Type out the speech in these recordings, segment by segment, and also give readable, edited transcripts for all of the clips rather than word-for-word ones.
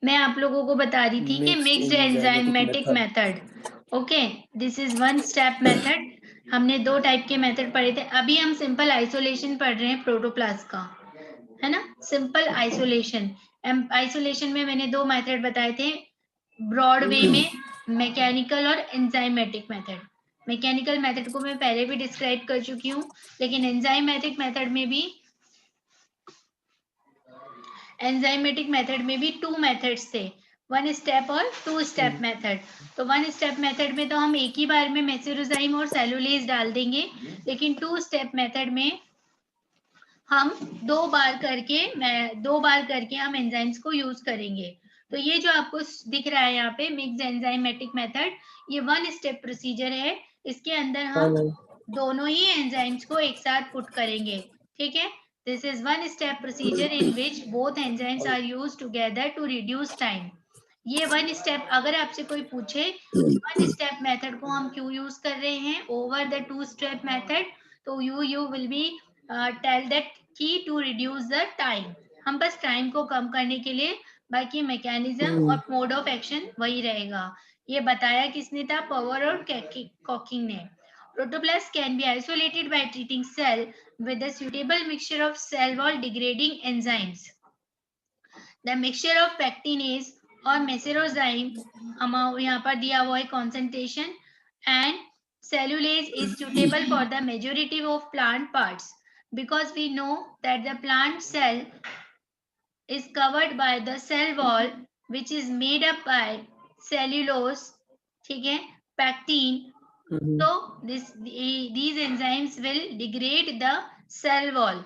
मैं आप लोगों को बता रही थी कि mixed mixed enzymatic enzymatic method. Method. Okay, this is one step method. हमने 2 टाइप के मेथड पढ़े थे। अभी हम सिंपल आइसोलेशन पढ़ रहे हैं प्रोटोप्लास्ट का, है ना। Simple isolation. आइसोलेशन में मैंने 2 मेथड बताए थे ब्रॉड वे में, मैकेनिकल और एंजाइमेटिक मेथड। मैकेनिकल मेथड को मैं पहले भी डिस्क्राइब कर चुकी हूँ, लेकिन एंजाइमेटिक मेथड में भी 2 मेथड्स थे, 1 स्टेप और 2 स्टेप मेथड। तो 1 स्टेप मेथड में तो हम एक ही बार में मेसेरोजाइम और सेलुलेज डाल देंगे, लेकिन 2 स्टेप मेथड में हम 2 बार करके हम एंजाइम्स को यूज करेंगे। तो ये जो आपको दिख रहा है यहाँ पे मिक्स्ड एंजाइमेटिक मेथड, ये 1 स्टेप प्रोसीजर है। इसके अंदर हम दोनों ही एंजाइम्स को एक साथ पुट करेंगे, ठीक है। This is 1 step procedure in which both enzymes are used together to reduce time. ये 1 स्टेप, अगर आपसे कोई पूछे 1 स्टेप मेथड को हम क्यों यूज कर रहे हैं ओवर द 2 स्टेप मेथड, तो you will be tell that key to reduce the time. हम बस टाइम को कम करने के लिए, बाकी मैकेनिज्म और मोड ऑफ एक्शन वही रहेगा। ये बताया किसने था? पॉवर और कॉकिंग ने। Protoplast can be isolated by treating cell with a suitable mixture of cell wall degrading enzymes. The mixture of pectinase और मेसेरोजाइम हम यहाँ पर दिया हुआ है concentration, and cellulase is suitable for the majority of plant parts because we know that the plant cell is covered by the cell wall which is made up by cellulose, ठीक है, pectin. So these enzymes will degrade the cell wall.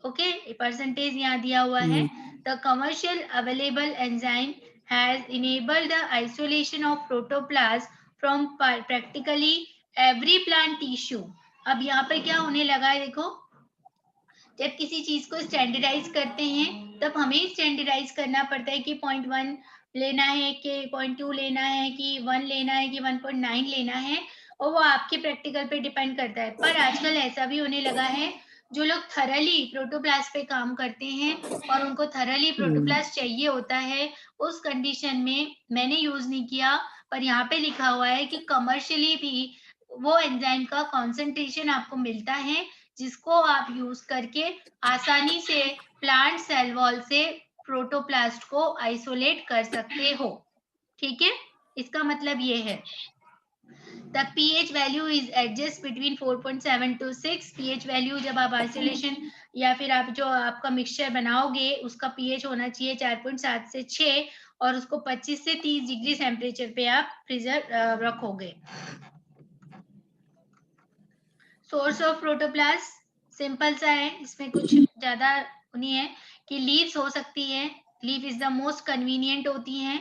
Okay, percentage यहाँ दिया हुआ है. The commercial available enzyme has enabled the isolation of protoplast from practically every plant tissue. अब यहाँ पर क्या होने लगा है देखो, जब किसी चीज को स्टैंडर्डाइज करते हैं तब हमें स्टैंडर्डाइज करना पड़ता है कि 0.1 लेना है कि 0.2 लेना है कि 1 लेना है कि 1.9 लेना है, और वो आपके प्रैक्टिकल पे डिपेंड करता है। पर आजकल ऐसा भी होने लगा है, जो लोग थरली प्रोटोप्लास्ट पे काम करते हैं और उनको थरली प्रोटोप्लास्ट चाहिए होता है, उस कंडीशन में मैंने यूज नहीं किया, पर यहाँ पे लिखा हुआ है कि कमर्शियली भी वो एंजाइम का कॉन्सेंट्रेशन आपको मिलता है जिसको आप यूज करके आसानी से प्लांट सेल वॉल से प्रोटोप्लास्ट को आइसोलेट कर सकते हो, ठीक है। इसका मतलब ये है the pH value is adjust between 4.7 to 6। pH value जब आप आइसोलेशन या फिर आप जो आपका मिक्सचर बनाओगे उसका pH होना चाहिए 4.7 से 6, और उसको 25 से 30 डिग्री टेम्परेचर पे आप प्रिजर्व रखोगे। सोर्स ऑफ प्रोटोप्लास्ट सिंपल सा है, इसमें कुछ ज्यादा नहीं है कि लीव्स हो सकती है, leaf is the most convenient होती है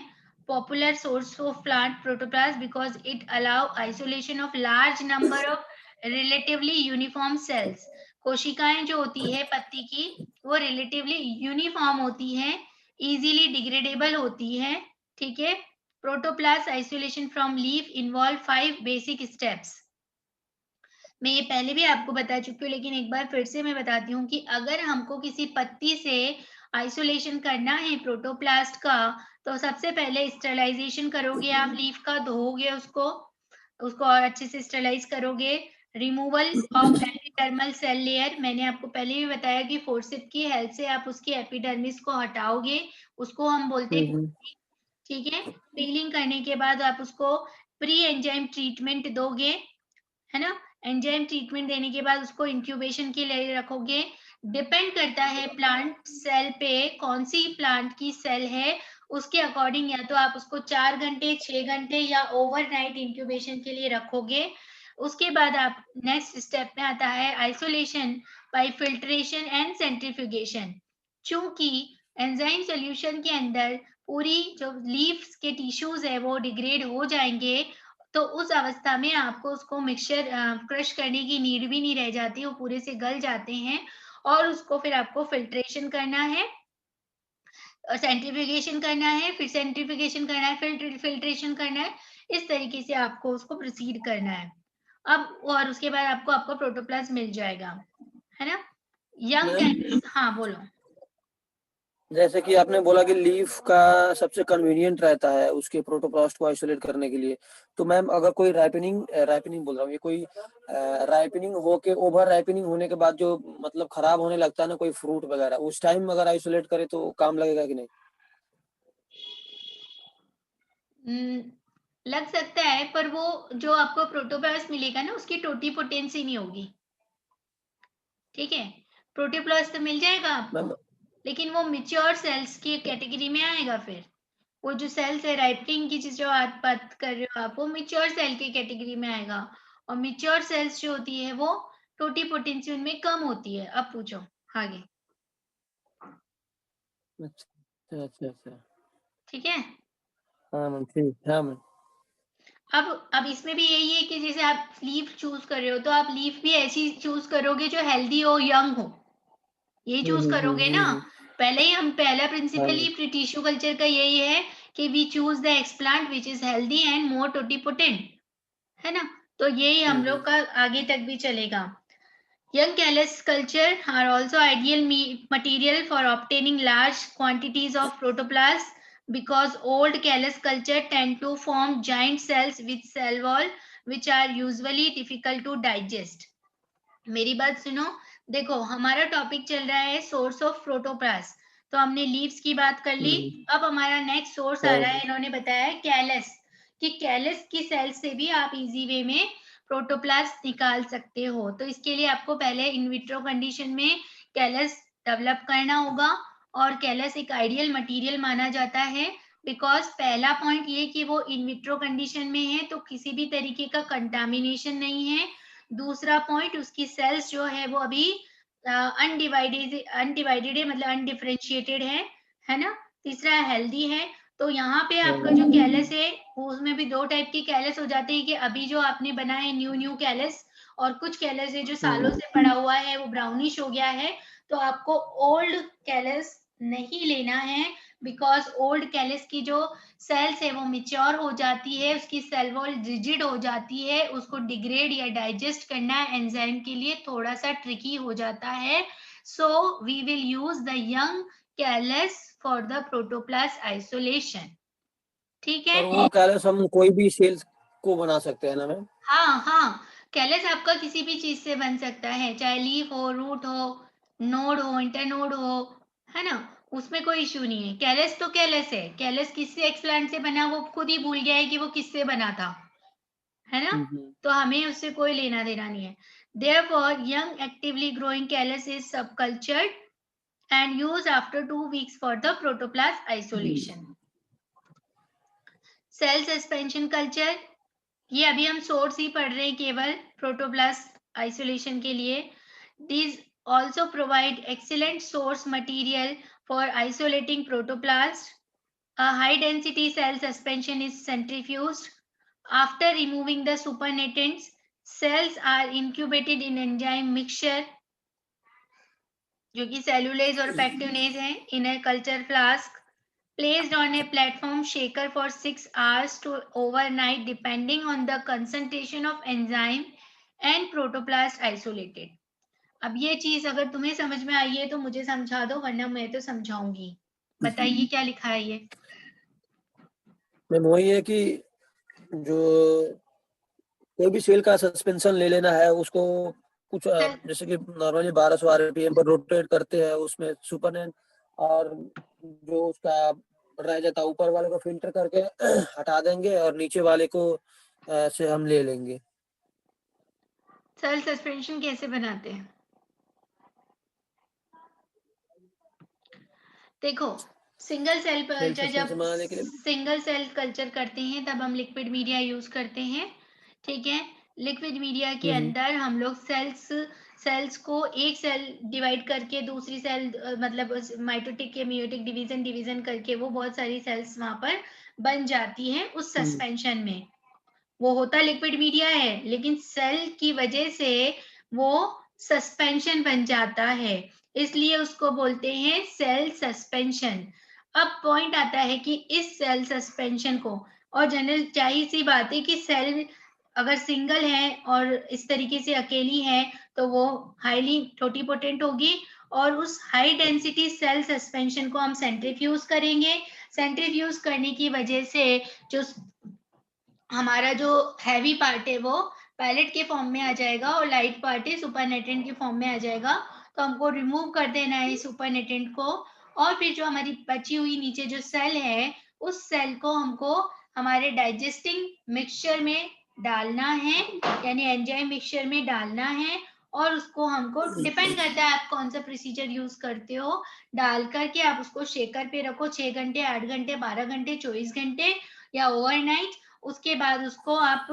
popular source of plant protoplast because it allow isolation of large number of relatively uniform cells. कोशिकाएं जो होती है पत्ती की वो रिलेटिवली यूनिफॉर्म होती है, इजीली डिग्रेडेबल होती है, ठीक है। Protoplast isolation from leaf involve 5 basic steps. मैं ये पहले भी आपको बता चुकी हूँ, लेकिन एक बार फिर से मैं बताती हूँ कि अगर हमको किसी पत्ती से आइसोलेशन करना है प्रोटोप्लास्ट का, तो सबसे पहले स्टरलाइजेशन करोगे आप लीफ का, धोओगे उसको और अच्छे से स्टरलाइज करोगे। Removal of epidermal cell layer, मैंने आपको पहले भी बताया कि फोर्सिप की हेल्प से आप उसकी एपिडर्मिस को हटाओगे, उसको हम बोलते हैं, ठीक है। पीलिंग करने के बाद आप उसको प्री एंजाइम ट्रीटमेंट दोगे, है ना। एंजाइम ट्रीटमेंट देने के बाद उसको इंक्यूबेशन के लिए रखोगे। डिपेंड करता है प्लांट सेल पे, कौन सी प्लांट की सेल है उसके अकॉर्डिंग, या तो आप उसको 4 घंटे 6 घंटे या ओवरनाइट इंक्यूबेशन के लिए रखोगे। उसके बाद आप नेक्स्ट स्टेप में आता है isolation bye filtration and centrifugation. चूंकि एंजाइम सॉल्यूशन के अंदर पूरी जो लीव्स के टिश्यूज है वो डिग्रेड हो जाएंगे, तो उस अवस्था में आपको उसको मिक्सचर क्रश करने की नीड भी नहीं रह जाती, वो पूरे से गल जाते हैं, और उसको फिर आपको फिल्ट्रेशन करना है, सेंट्रीफ्यूगेशन करना है, फिर सेंट्रीफ्यूगेशन करना है, फिर फिल्ट्रेशन करना है। इस तरीके से आपको उसको प्रोसीड करना है। अब और उसके बाद आपको आपका प्रोटोप्लास्ट मिल जाएगा, है ना। यंग, हाँ बोलो। जैसे कि आपने बोला कि लीफ का सबसे कन्वीनियंट रहता है उसके प्रोटोप्लास्ट को आइसोलेट करने के लिए, तो मैम अगर कोई राइपनिंग बोल रहा हूँ, ये कोई राइपनिंग होके ओवर राइपनिंग होने के बाद जो मतलब खराब होने लगता है ना कोई फ्रूट वगैरह, उस टाइम अगर आइसोलेट करे तो काम लगेगा कि नहीं? लग सकता है, पर वो जो आपको प्रोटोप्लास्ट मिलेगा ना उसकी टोटीपोटेंसी नहीं होगी, ठीक है। प्रोटोप्लास्ट तो मिल जाएगा आपको, मैम लेकिन वो मैच्योर सेल्स की कैटेगरी में आएगा। फिर वो जो सेल्स है राइपनिंग की जो आप बात कर रहे हो आप, वो मैच्योर सेल की कैटेगरी में आएगा। और मैच्योर सेल्स जो होती है वो टोटीपोटेंसी उनमें कम होती है। अब पूछो आगे। अच्छा अच्छा अच्छा, ठीक है। हाँ मैम ठीक, हाँ मैम। अब इसमें भी यही है कि जैसे आप लीफ चूज कर रहे हो तो आप लीफ भी ऐसी चूज करोगे जो हेल्दी हो, यंग हो, ये चूज करोगे ना। पहले ही हम पहला हाँ प्रिंसिपल ही मैम। टिश्यू कल्चर का यही है कि we choose the explant which is healthy and more totipotent, है ना। तो यही हम लोग का आगे तक भी चलेगा। Young callus culture are also ideal material for obtaining large quantities of protoplasts because old callus culture tend to form giant cells with cell wall which are usually difficult to digest. मेरी बात सुनो, देखो हमारा topic चल रहा है source of protoplast, तो हमने लीव्स की बात कर ली। अब हमारा नेक्स्ट सोर्स आ रहा है, इन्होंने बताया है कैलस, कि कैलस की सेल से भी आप इजी वे में प्रोटोप्लास्ट निकाल सकते हो। तो इसके लिए आपको पहले इनविट्रो कंडीशन में कैलस डेवलप करना होगा, और कैलस एक आइडियल मटेरियल माना जाता है बिकॉज पहला पॉइंट ये कि वो इनविट्रो कंडीशन में है तो किसी भी तरीके का कंटामिनेशन नहीं है। दूसरा पॉइंट, उसकी सेल्स जो है वो अभी अनडिवाइडेड है, मतलब अनडिफरेंशिएटेड है ना। तीसरा हेल्दी है। तो यहाँ पे आपका जो कैलस है उसमें भी दो टाइप की कैलस हो जाते हैं, कि अभी जो आपने बना है न्यू कैलस, और कुछ कैलस है जो सालों से पड़ा हुआ है वो ब्राउनिश हो गया है। तो आपको ओल्ड कैलस नहीं लेना है, बिकॉज ओल्ड कैलस की जो सेल्स है वो मिच्योर हो जाती है, उसकी सेल वॉल रिजिड हो जाती है, उसको डिग्रेड या डाइजेस्ट करना एंजाइम के लिए थोड़ा सा ट्रिकी हो जाता है। So we will use the young callus for the protoplast isolation, ठीक है। और वो कैलस हम कोई भी सेल्स को बना सकते हैं ना मैम? हाँ हाँ, कैलस आपका किसी भी चीज से बन सकता है, चाहे लीफ हो, रूट हो, नोड हो, इंटरनोड हो, है ना। उसमें कोई इश्यू नहीं है। कैलस तो कैलस है, कैलस किससे एक्सप्लांट से बना वो खुद ही भूल गया है कि वो किससे बना था, है ना। तो हमें उससे कोई लेना देना नहीं है। Therefore, young actively growing callus is subcultured and used after 2 weeks for the protoplast isolation. Cell suspension culture, ये अभी हम सोर्स ही पढ़ रहे हैं केवल प्रोटोप्लास्ट आइसोलेशन के लिए। These also provide excellent source material for isolating protoplast. A high density cell suspension is centrifuged. After removing the supernatant, cells are incubated in enzyme mixture जो कि cellulase और pectinase है, in a culture flask, placed on a platform shaker for 6 hours to overnight depending on the concentration of enzyme and protoplast isolated. अब ये चीज अगर तुम्हें समझ में आई है तो मुझे समझा दो, वरना मैं तो समझाऊंगी। बताइए क्या लिखा है ये। मैम वही है कि जो कोई भी सेल का सस्पेंशन ले लेना है उसको कुछ जैसे कि नॉर्मली 1200 आरपीएम पर रोटेट करते हैं, उसमें सुपरनेंट और जो उसका रह जाता है ऊपर वाले को फिल्टर करके हटा देंगे और नीचे वाले को से हम ले लेंगे। सेल सस्पेंशन कैसे बनाते हैं? देखो, सिंगल सेल सेल कल्चर, जब सस्पेंशन बनाने के लिए सिंगल सेल कल्चर करते हैं तब हम लिक्विड मीडिया यूज करते हैं, ठीक है। लिक्विड मीडिया के अंदर हम लोग सेल्स को एक सेल डिवाइड करके दूसरी सेल, मतलब माइटोटिक या मियोटिक डिवीजन करके वो बहुत सारी सेल्स वहां पर बन जाती हैं उस सस्पेंशन में। वो होता लिक्विड मीडिया है, लेकिन सेल की वजह से वो सस्पेंशन बन जाता है, इसलिए उसको बोलते हैं सेल सस्पेंशन। अब पॉइंट आता है कि इस सेल सस्पेंशन को, और जनरल जाहिर सी बात है कि सेल अगर सिंगल है और इस तरीके से अकेली है तो वो हाईली टोटीपोटेंट होगी, और उस हाई डेंसिटी सेल सस्पेंशन को हम सेंट्रीफ्यूज करेंगे। सेंट्रीफ्यूज करने की वजह से जो हमारा जो हैवी पार्ट है वो पैलेट के फॉर्म में आ जाएगा और लाइट पार्ट है सुपरनेटेंट के फॉर्म में आ जाएगा। तो हमको रिमूव कर देना है सुपरनेटेंट को, और फिर जो हमारी बची हुई नीचे जो सेल है उस सेल को हमको हमारे डाइजेस्टिंग मिक्सचर में डालना है, यानी एंजाइम मिक्सचर में डालना है। और उसको हमको डिपेंड करता है आप कौन सा प्रोसीजर यूज करते हो, डाल करके आप उसको शेकर पे रखो 6 घंटे, 8 घंटे, 12 घंटे, 24 घंटे या ओवरनाइट। उसके बाद उसको आप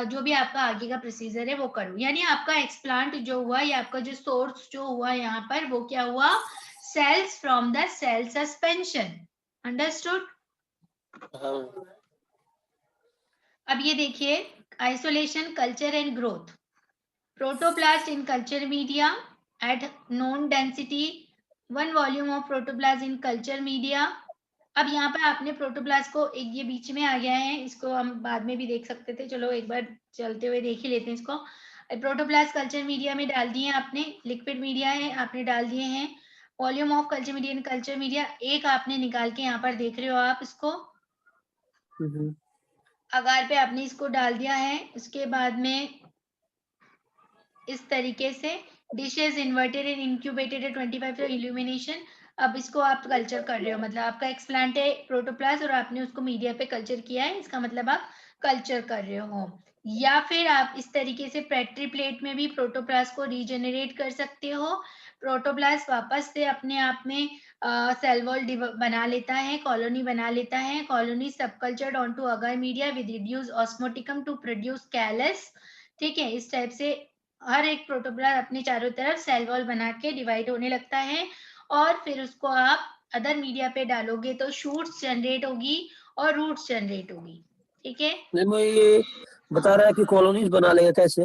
जो भी आपका आगे का प्रोसीजर है वो करो। यानी आपका एक्सप्लांट जो हुआ या आपका जो सोर्स जो हुआ यहाँ पर वो क्या हुआ, cells from the cell suspension. Understood? अब ये देखिए isolation, culture and growth. Protoplast in culture media at known density, 1 volume of protoplast in culture media. अब यहाँ पर आपने प्रोटोप्लास्ट को, एक ये बीच में आ गया है, इसको हम बाद में भी देख सकते थे, चलो एक बार चलते हुए देख ही लेते हैं इसको। प्रोटोप्लास्ट कल्चर मीडिया में डाल दिए आपने, लिक्विड मीडिया है आपने डाल दिए हैं। Volume of culture media in culture media एक आपने निकाल के यहाँ पर देख रहे हो आप इसको, अगार पे आपने इसको डाल दिया है। उसके बाद में इस तरीके से dishes inverted and incubated at 25 illumination. अब इसको आप कल्चर कर रहे हो, मतलब आपका एक्सप्लांट है प्रोटोप्लास्ट और आपने उसको मीडिया पे कल्चर किया है, इसका मतलब आप कल्चर कर रहे हो। या फिर आप इस तरीके से पेट्री प्लेट में भी प्रोटोप्लास्ट को रीजेनरेट कर सकते हो। प्रोटोप्लास्ट वापस से अपने आप में सेल वॉल बना लेता है, कॉलोनी बना लेता है। Colony subcultured onto agar media with reduce osmoticum to produce callus. ठीक है, इस टाइप से हर एक प्रोटोप्लास्ट अपने चारों तरफ सेल वॉल बना के डिवाइड होने लगता है। और फिर उसको आप अदर मीडिया पे डालोगे तो शूट्स जनरेट होगी और रूट्स जनरेट होगी। ठीक है, नहीं मैं ये बता रहा है कि कॉलोनीज बना लेगा कैसे?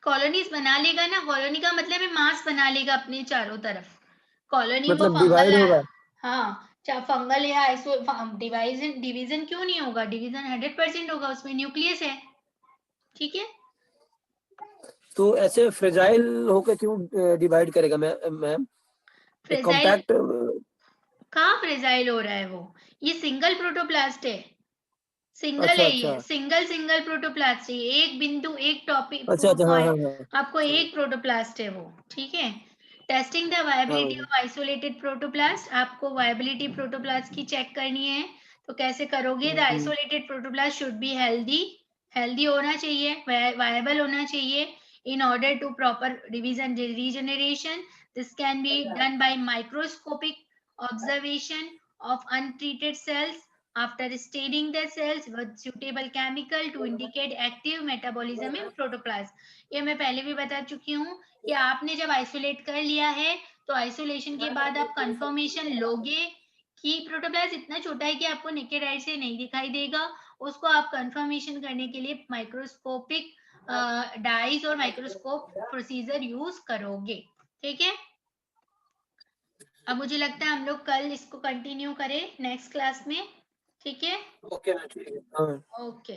कॉलोनीज बना लेगा ना, कॉलोनी का मतलब है मास बना लेगा अपने चारों तरफ। कॉलोनी वो मतलब फंगल डिवाइड है, होगा? हाँ चाहे फंगल या आइसो डिवाइजन, डिवीजन क्यों नहीं होगा, डिवीजन 100% होगा, उसमें न्यूक्लियस है। ठीक है, तो ऐसे फ्रेजाइल होकर क्यों डिवाइड करेगा मैम? एक फ्रेजाइल कॉम्पैक्ट कहाँ फ्रेजाइल हो रहा है वो, ये सिंगल प्रोटोप्लास्ट है, सिंगल अच्छा है अच्छा ये, सिंगल प्रोटोप्लास्ट है, एक बिंदु एक टॉपिक अच्छा अच्छा, हाँ हाँ पॉइंट, हाँ आपको एक प्रोटोप्लास्ट है वो। ठीक है, टेस्टिंग द वायबिलिटी हाँ। ऑफ आइसोलेटेड प्रोटोप्लास्ट, आपको वायबिलिटी प्रोटोप्लास्ट की चेक करनी है। तो कैसे करोगे, the hmm, isolated protoplast should be healthy, healthy होना चाहिए, वायबल होना चाहिए in order to proper division regeneration. This can be done by microscopic observation of untreated cells after staining the cells with suitable chemical to indicate active metabolism in protoplasm। ये मैं पहले भी बता चुकी हूँ कि आपने जब आइसोलेट कर लिया है तो आइसोलेशन के बाद आप कंफर्मेशन लोगे कि प्रोटोप्लास्ट इतना छोटा है कि आपको नेकेड आई से नहीं दिखाई देगा। उसको आप कंफर्मेशन करने के लिए माइक्रोस्कोपिक डाइस और माइक्रोस्कोप प्रोसीजर यूज करोगे। ठीक है, अब मुझे लगता है हम लोग कल इसको कंटिन्यू करें नेक्स्ट क्लास में। ठीक है, ओके ठीक है, हाँ। ओके।